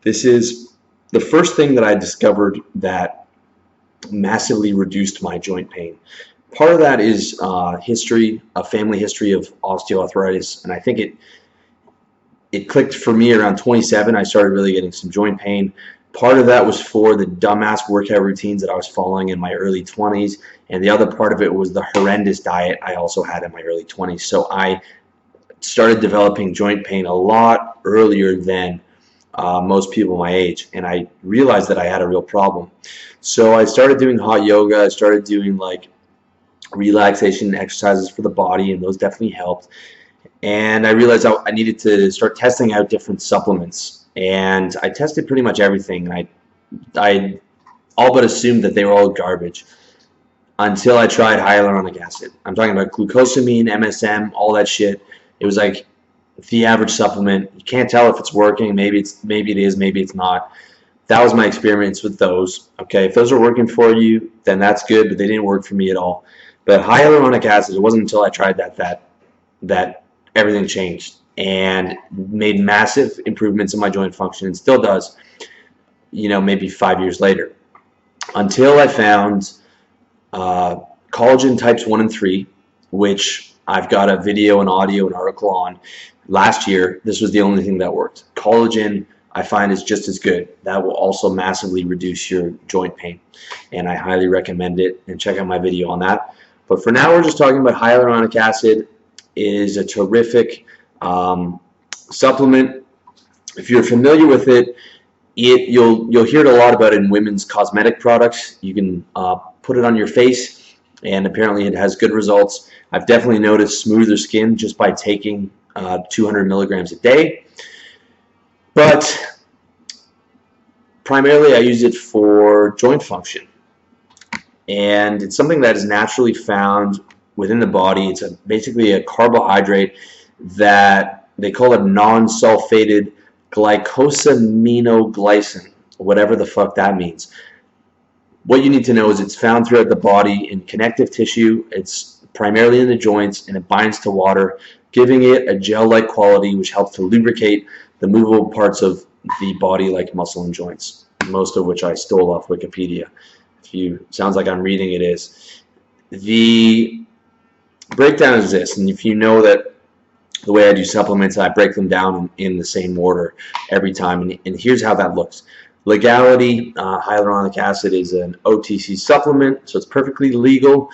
This is the first thing that I discovered that massively reduced my joint pain. Part of that is a family history of osteoarthritis, and I think it clicked for me around 27. I started really getting some joint pain. Part of that was for the dumbass workout routines that I was following in my early 20s, and the other part of it was the horrendous diet I also had in my early 20s. So I started developing joint pain a lot earlier than most people my age, and I realized that I had a real problem. So I started doing hot yoga. I started doing like relaxation exercises for the body, and those definitely helped. And I realized I needed to start testing out different supplements, and I tested pretty much everything. I all but assumed that they were all garbage until I tried hyaluronic acid. I'm talking about glucosamine, MSM, all that shit. It was like the average supplement. You can't tell if it's working. Maybe it is, maybe it's not. That was my experience with those. Okay, if those are working for you, then that's good, but they didn't work for me at all. But hyaluronic acid, it wasn't until I tried that everything changed and made massive improvements in my joint function, and still does, maybe 5 years later. Until I found collagen types 1 and 3, which I've got a video and audio and article on. Last year, this was the only thing that worked. Collagen, I find, is just as good. That will also massively reduce your joint pain, and I highly recommend it, and check out my video on that. But for now, we're just talking about hyaluronic acid. It is a terrific supplement. If you're familiar with it, you'll hear it a lot about it in women's cosmetic products. You can put it on your face, and apparently it has good results. I've definitely noticed smoother skin just by taking 200 milligrams a day. But primarily I use it for joint function, and it's something that is naturally found within the body. It's basically a carbohydrate that they call it non-sulfated glycosaminoglycan, whatever the fuck that means. What you need to know is it's found throughout the body in connective tissue. It's primarily in the joints, and it binds to water, giving it a gel-like quality, which helps to lubricate the movable parts of the body like muscle and joints, most of which I stole off Wikipedia. Sounds like I'm reading, it is. The breakdown is this, and if you know that the way I do supplements, I break them down in the same order every time, and here's how that looks. Legality, hyaluronic acid is an OTC supplement, so it's perfectly legal.